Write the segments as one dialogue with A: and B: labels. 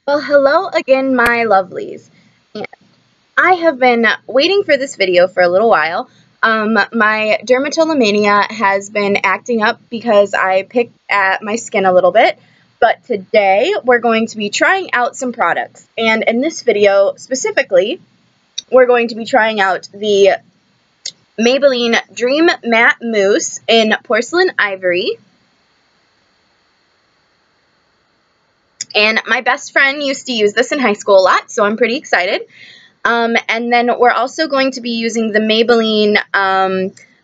A: Well, hello again, my lovelies. And I have been waiting for this video for a little while. My dermatillomania has been acting up because I picked at my skin a little bit. But today we're going to be trying out some products. And in this video specifically, we're going to be trying out the Maybelline Dream Matte Mousse in Porcelain Ivory. And my best friend used to use this in high school a lot, so I'm pretty excited. And then we're also going to be using the Maybelline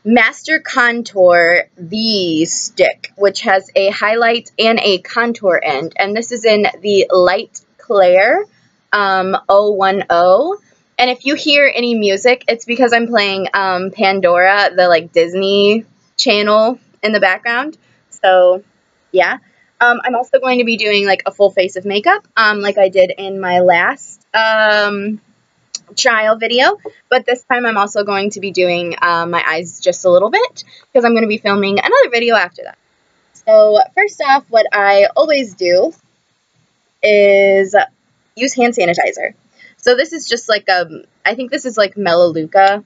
A: Master Contour V Stick, which has a highlight and a contour end. And this is in the Light Claire 010. And if you hear any music, it's because I'm playing Pandora, the Disney channel in the background. So, yeah. I'm also going to be doing a full face of makeup, like I did in my last trial video, but this time I'm also going to be doing my eyes just a little bit, because I'm going to be filming another video after that. So first off, what I always do is use hand sanitizer. So this is just I think this is Melaleuca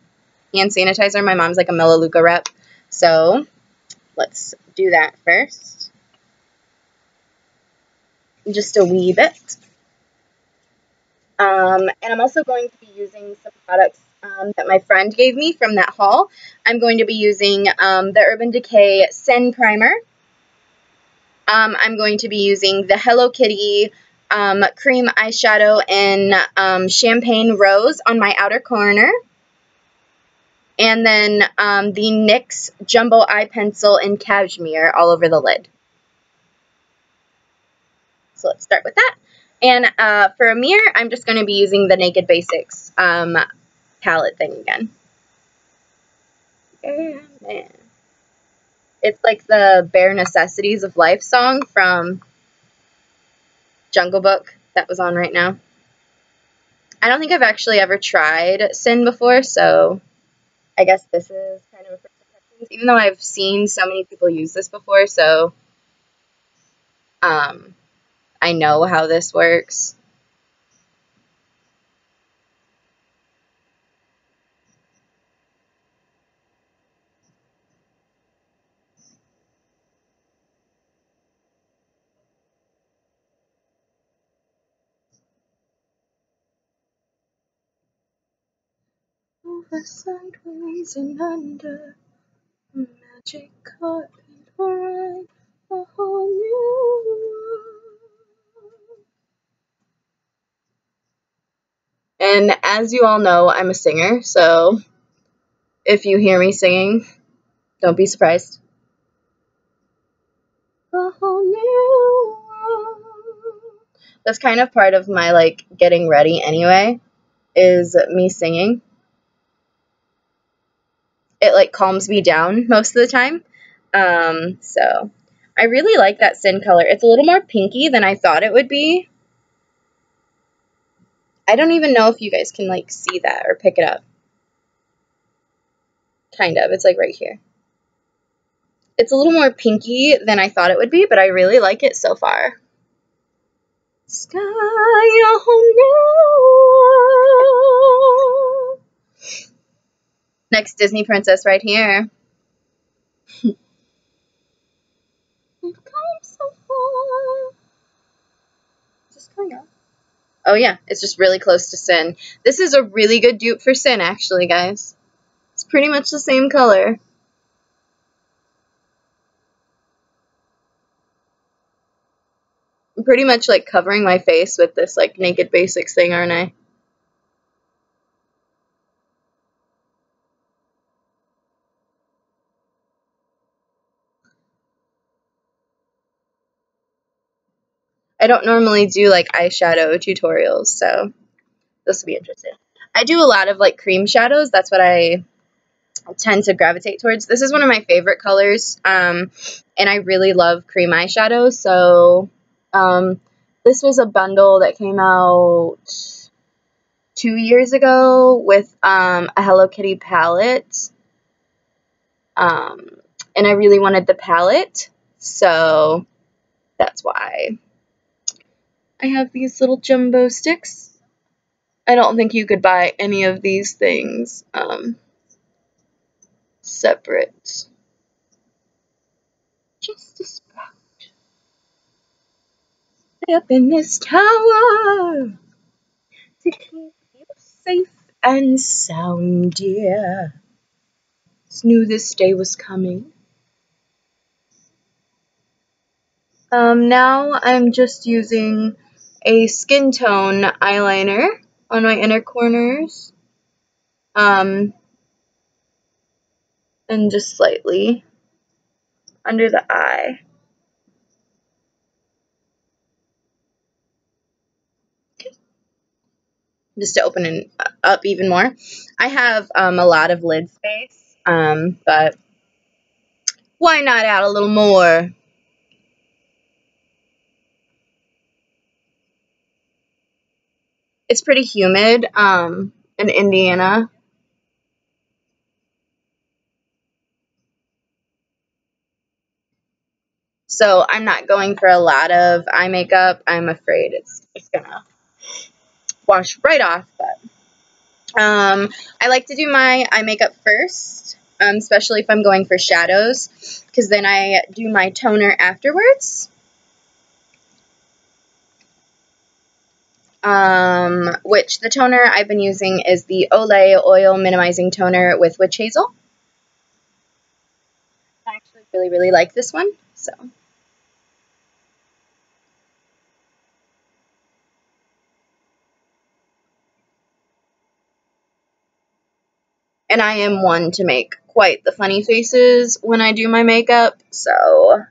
A: hand sanitizer. My mom's a Melaleuca rep, so let's do that first. Just a wee bit. And I'm also going to be using some products that my friend gave me from that haul. I'm going to be using the Urban Decay Sen Primer. I'm going to be using the Hello Kitty cream eyeshadow in Champagne Rose on my outer corner. And then the NYX Jumbo Eye Pencil in Cashmere all over the lid. So let's start with that. And for a mirror, I'm just going to be using the Naked Basics palette thing again. Yeah, man. It's like the Bare Necessities of Life song from Jungle Book that was on right now. I don't think I've actually ever tried Sin before, so I guess this is kind of a first impression, even though I've seen so many people use this before, so I know how this works. Over, sideways, and under, magic carpet ride, a whole new world. And as you all know, I'm a singer, so if you hear me singing, don't be surprised. A whole new world. That's kind of part of my, getting ready anyway, is me singing. It, calms me down most of the time. So I really like that Sin color. It's a little more pinky than I thought it would be. I don't even know if you guys can, see that or pick it up. Kind of. It's, right here. It's a little more pinky than I thought it would be, but I really like it so far. Sky, a whole new world. Next Disney princess right here. We've come so far. Is this coming up? Oh yeah, it's just really close to Sin. This is a really good dupe for Sin, actually, guys. It's pretty much the same color. I'm pretty much, covering my face with this, Naked Basics thing, aren't I? I don't normally do, eyeshadow tutorials, so this will be interesting. I do a lot of, cream shadows. That's what I tend to gravitate towards. This is one of my favorite colors, and I really love cream eyeshadows, so this was a bundle that came out 2 years ago with a Hello Kitty palette, and I really wanted the palette, so that's why. I have these little jumbo sticks. I don't think you could buy any of these things separate. Just a sprout. Up in this tower to keep you safe and sound, dear. Just knew this day was coming. Now I'm just using a skin tone eyeliner on my inner corners. And just slightly under the eye. Okay. Just to open it up even more. I have a lot of lid space, but why not add a little more? It's pretty humid in Indiana. So I'm not going for a lot of eye makeup. I'm afraid it's gonna wash right off. But I like to do my eye makeup first, especially if I'm going for shadows, because then I do my toner afterwards. Which the toner I've been using is the Olay Oil Minimizing Toner with Witch Hazel. I actually really like this one, so. And I am one to make quite the funny faces when I do my makeup, so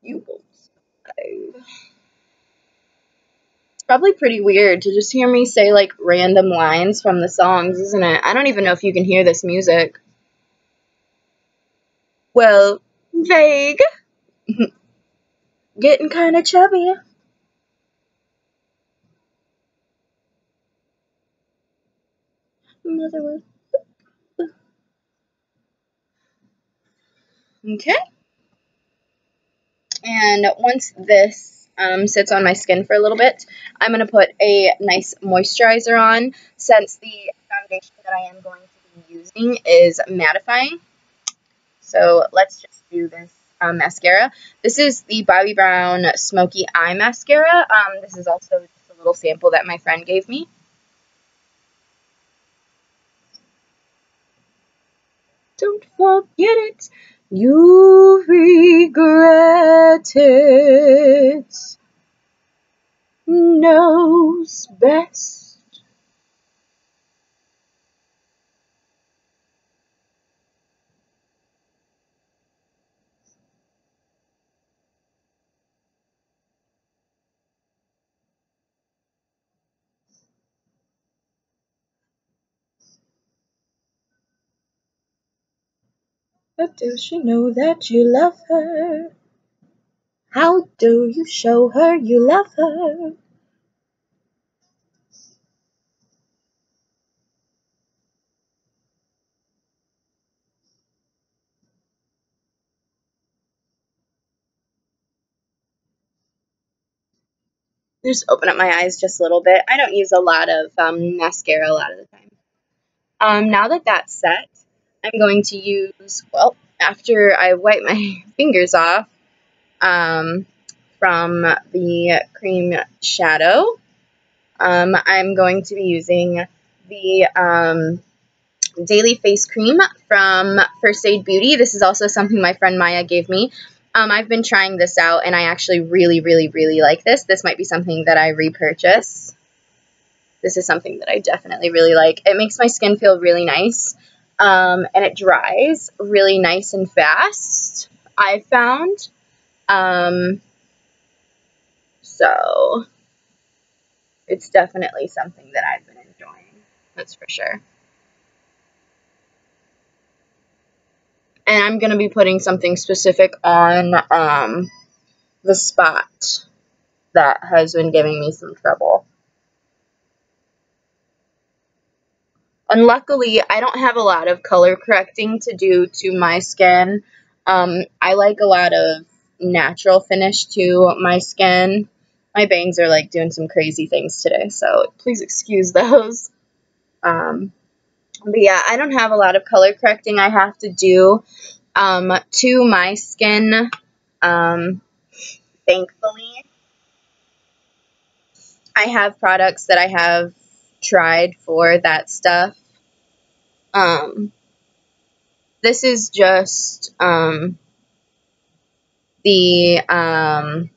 A: you will survive. It's probably pretty weird to just hear me say like random lines from the songs, isn't it? I don't even know if you can hear this music. Well, vague. Getting kind of chubby. Mother was. Okay. And once this sits on my skin for a little bit, I'm going to put a nice moisturizer on, since the foundation that I am going to be using is mattifying. So let's just do this mascara. This is the Bobbi Brown Smoky Eye Mascara. This is also just a little sample that my friend gave me. Don't forget it. You regret it. Knows best. But does she know that you love her? How do you show her you love her? Just open up my eyes just a little bit. I don't use a lot of mascara a lot of the time. Now that that's set, I'm going to use, well, after I wipe my fingers off from the cream shadow, I'm going to be using the Daily Face Cream from First Aid Beauty. This is also something my friend Maya gave me. I've been trying this out, and I actually really like this. This might be something that I repurchase. This is something that I definitely really like. It makes my skin feel really nice, and it dries really nice and fast, I've found. So it's definitely something that I've been enjoying, that's for sure. And I'm going to be putting something specific on the spot that has been giving me some trouble. And luckily, I don't have a lot of color correcting to do to my skin. I like a lot of natural finish to my skin. My bangs are like doing some crazy things today, so please excuse those. But yeah, I don't have a lot of color correcting I have to do to my skin, thankfully. I have products that I have tried for that stuff. This is just the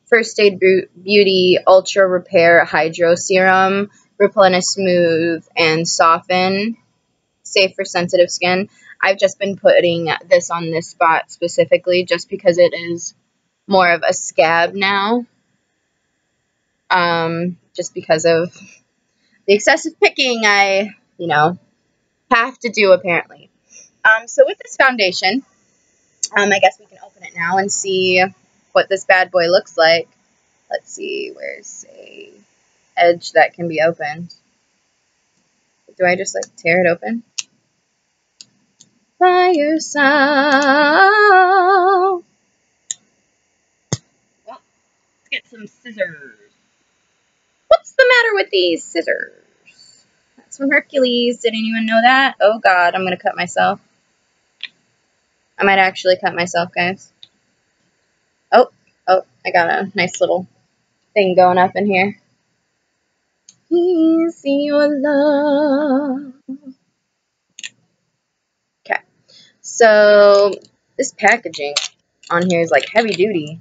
A: First Aid Beauty Ultra Repair Hydro Serum. Replenish, smooth, and soften. Safe for sensitive skin. I've just been putting this on this spot specifically just because it is more of a scab now. Just because of the excessive picking I, have to do apparently. So with this foundation, I guess we can open it now and see what this bad boy looks like. Let's see, where's a edge that can be opened? Do I just like tear it open? By yourself. Well, let's get some scissors. What's the matter with these scissors? That's from Hercules. Did anyone know that? Oh god, I'm gonna cut myself. I might actually cut myself, guys. Oh, I got a nice little thing going up in here. Easy your love. Okay, so this packaging on here is like heavy duty.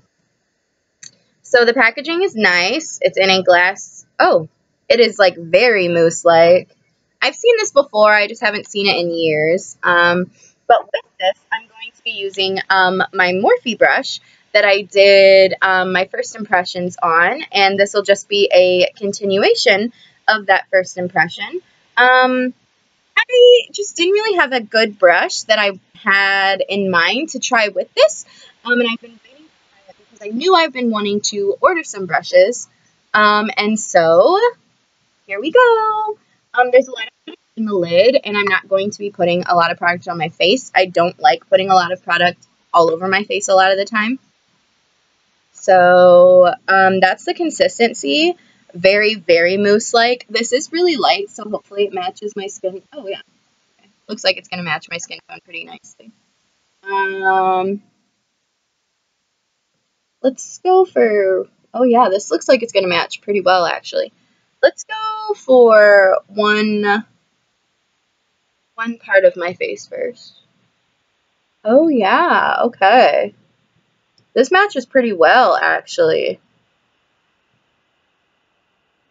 A: So the packaging is nice. It's in a glass. Oh, it is like very mousse-like. I've seen this before. I just haven't seen it in years. But with this, I'm going to be using my Morphe brush that I did my first impressions on, and this will just be a continuation of that first impression. I just didn't really have a good brush that I had in mind to try with this, and I've been waiting to try it because I knew I've been wanting to order some brushes, and so here we go. There's a lot of product in the lid, and I'm not going to be putting a lot of product on my face. I don't like putting a lot of product all over my face a lot of the time. So that's the consistency. Very, very mousse-like. This is really light, so hopefully it matches my skin. Oh, yeah. Okay. Looks like it's going to match my skin tone pretty nicely. Let's go for... Oh, yeah, this looks like it's going to match pretty well, actually. Let's go for one part of my face first. Oh, yeah, okay. This matches pretty well, actually.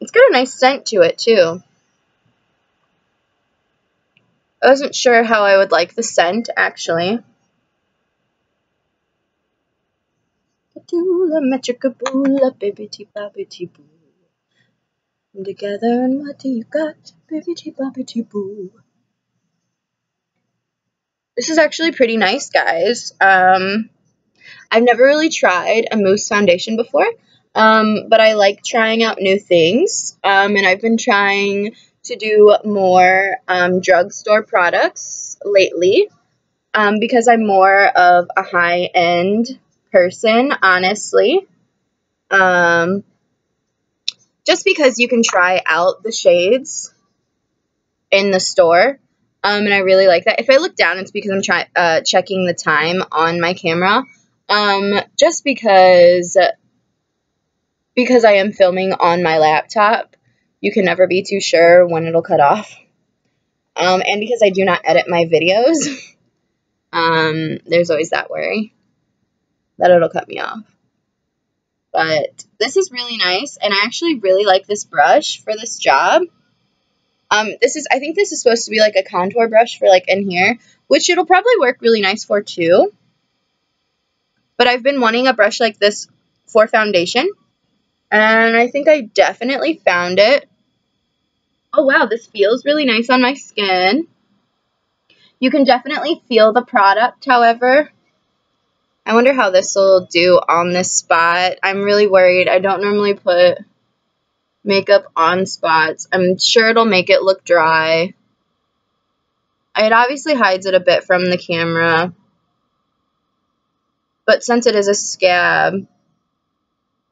A: It's got a nice scent to it, too. I wasn't sure how I would like the scent, actually. Together, and what do you got? This is actually pretty nice, guys. I've never really tried a mousse foundation before, but I like trying out new things, and I've been trying to do more drugstore products lately, because I'm more of a high-end person, honestly. Just because you can try out the shades in the store, and I really like that. If I look down, it's because I'm checking the time on my camera, just because I am filming on my laptop. You can never be too sure when it'll cut off, and because I do not edit my videos, there's always that worry that it'll cut me off. But this is really nice, and I actually really like this brush for this job. I think this is supposed to be like a contour brush for like in here, which it'll probably work really nice for too. But I've been wanting a brush like this for foundation, and I think I definitely found it. Oh wow, this feels really nice on my skin. You can definitely feel the product, however. I wonder how this will do on this spot. I'm really worried. I don't normally put makeup on spots. I'm sure it'll make it look dry. It obviously hides it a bit from the camera. But since it is a scab,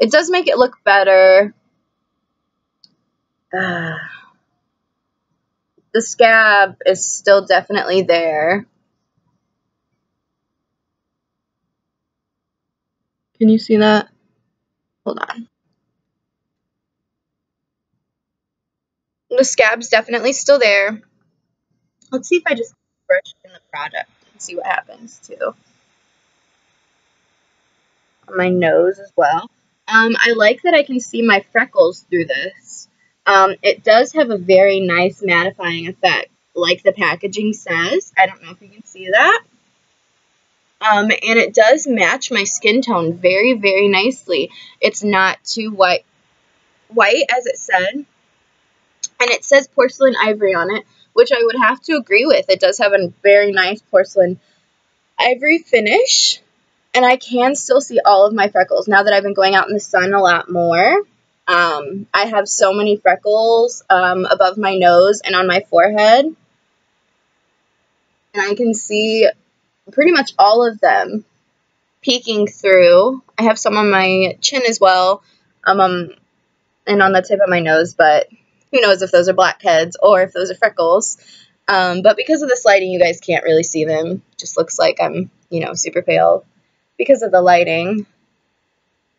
A: it does make it look better. The scab is still definitely there. Can you see that? Hold on. The scab's definitely still there. Let's see if I just brush in the product and see what happens too. On my nose as well. I like that I can see my freckles through this. It does have a very nice mattifying effect, like the packaging says. I don't know if you can see that. And it does match my skin tone very, very nicely. It's not too white as it said. And it says porcelain ivory on it, which I would have to agree with. It does have a very nice porcelain ivory finish. And I can still see all of my freckles now that I've been going out in the sun a lot more. I have so many freckles above my nose and on my forehead. And I can see pretty much all of them peeking through. I have some on my chin as well, and on the tip of my nose, but who knows if those are blackheads or if those are freckles. But because of this lighting, you guys can't really see them. It just looks like I'm, super pale because of the lighting.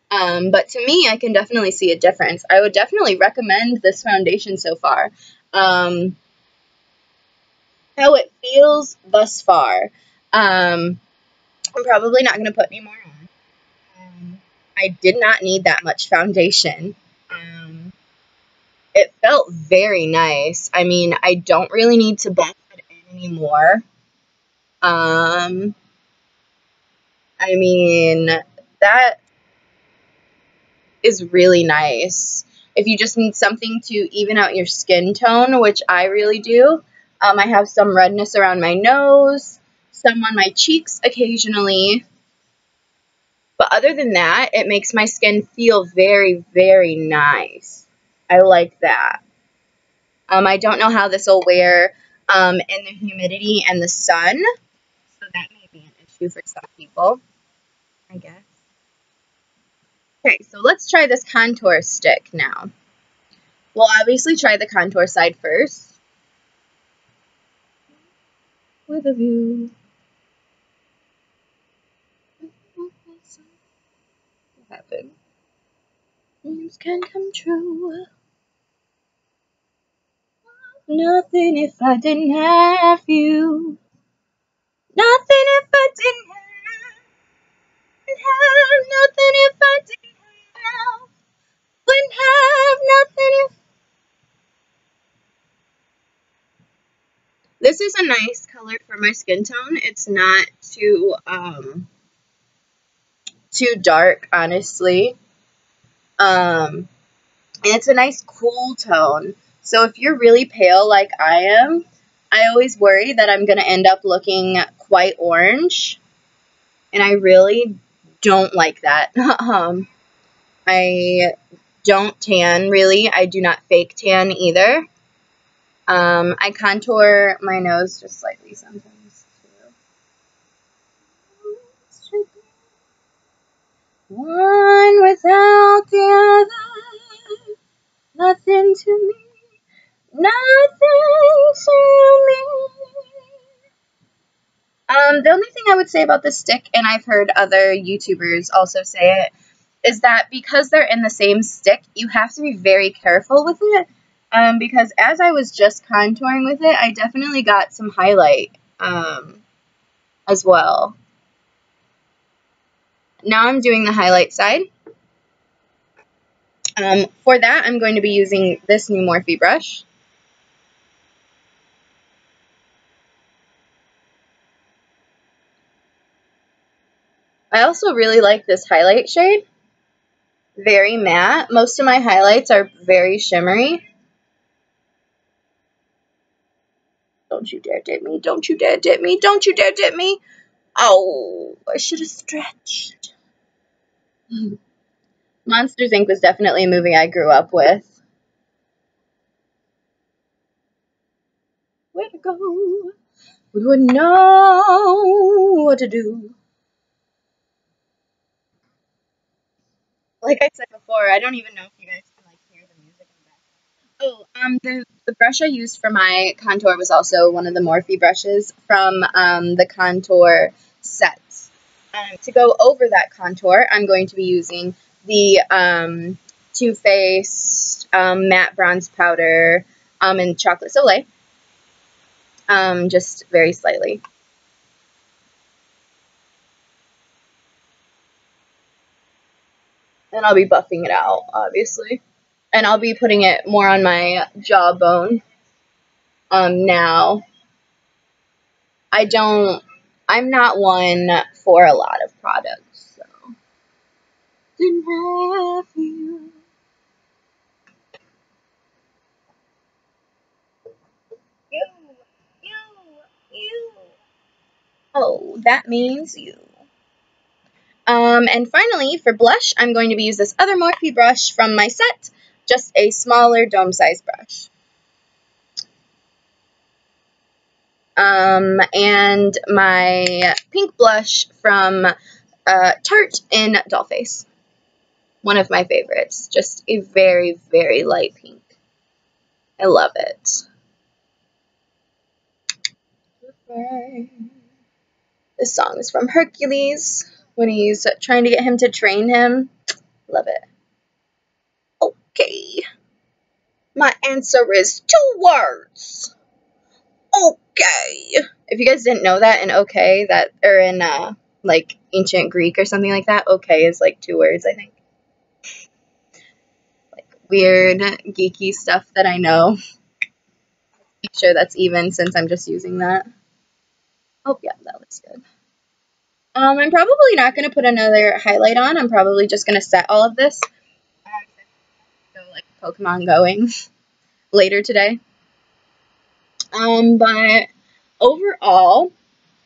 A: But to me, I can definitely see a difference. I would definitely recommend this foundation so far. How it feels thus far. I'm probably not going to put any more on. I did not need that much foundation. It felt very nice. I mean, I don't really need to buff it in anymore. I mean, that is really nice. If you just need something to even out your skin tone, which I really do, I have some redness around my nose, some on my cheeks occasionally. But other than that, it makes my skin feel very, very nice. I like that. I don't know how this will wear in the humidity and the sun, so that may be an issue for some people, I guess. Okay, so let's try this contour stick now. We'll obviously try the contour side first. With a view. What happened? Dreams can come true. Nothing if I didn't have you. Nothing if I didn't have. Nothing if I didn't have. Wouldn't have nothing if. This is a nice color for my skin tone. It's not too dark, honestly. And it's a nice cool tone. So if you're really pale like I am, I always worry that I'm going to end up looking quite orange. And I really don't like that. I don't tan, really. I do not fake tan either. I contour my nose just slightly sometimes, too. One without the other. Nothing to me. Nothing to me. The only thing I would say about this stick, and I've heard other YouTubers also say it, is that because they're in the same stick, you have to be very careful with it. Because as I was just contouring with it, I definitely got some highlight as well. Now I'm doing the highlight side. For that, I'm going to be using this new Morphe brush. I also really like this highlight shade. Very matte. Most of my highlights are very shimmery. Don't you dare dip me. Don't you dare dip me. Don't you dare dip me. Oh, I should have stretched. Monsters, Inc. was definitely a movie I grew up with. Where to go? We wouldn't know what to do. like I said before, I don't even know if you guys can like hear the music in the background. Oh, the brush I used for my contour was also one of the Morphe brushes from the contour set. To go over that contour, I'm going to be using the Too Faced matte bronze powder in Chocolate Soleil, just very slightly. And I'll be buffing it out, obviously. And I'll be putting it more on my jawbone now. I'm not one for a lot of products, so. Didn't have you. You. Oh, that means you. And finally, for blush, I'm going to be using this other Morphe brush from my set, just a smaller dome-size brush. And my pink blush from Tarte in Dollface. One of my favorites. Just a very, very light pink. I love it. This song is from Hercules, when he's trying to get him to train him. Love it. Okay. My answer is 2 words. Okay. If you guys didn't know that in okay, that or in like ancient Greek or something like that, okay is like 2 words, I think. Like weird geeky stuff that I know. Make sure that's even since I'm just using that. Oh yeah, that looks good. I'm probably not going to put another highlight on. I'm probably just going to set all of this. So like Pokemon going later today. But overall,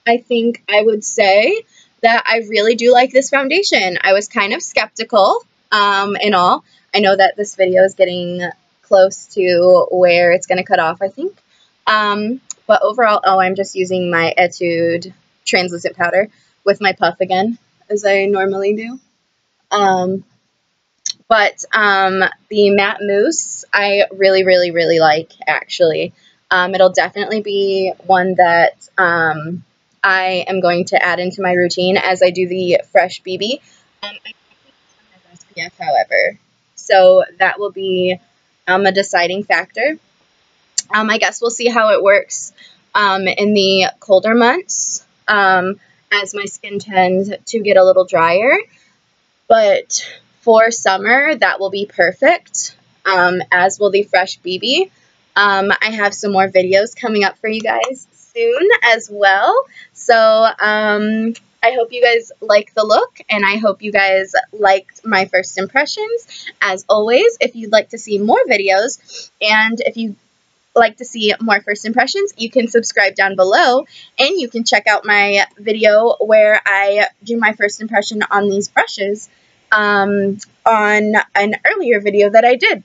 A: I think I would say that I really do like this foundation. I was kind of skeptical in all. I know that this video is getting close to where it's going to cut off, I think. But overall, oh, I'm just using my Etude translucent powder with my puff again, as I normally do. But the matte mousse, I really, really, really like, actually. It'll definitely be one that I am going to add into my routine as I do the Fresh BB. I don't think this one has SPF, however, so that will be a deciding factor. I guess we'll see how it works in the colder months as my skin tends to get a little drier. But for summer, that will be perfect, as will the Fresh BB. I have some more videos coming up for you guys soon as well. So I hope you guys like the look, and I hope you guys liked my first impressions. As always, if you'd like to see more videos, and if you like to see more first impressions, you can subscribe down below, and you can check out my video where I do my first impression on these brushes on an earlier video that I did.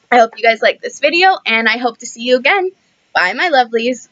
A: I hope you guys like this video, and I hope to see you again. Bye, my lovelies.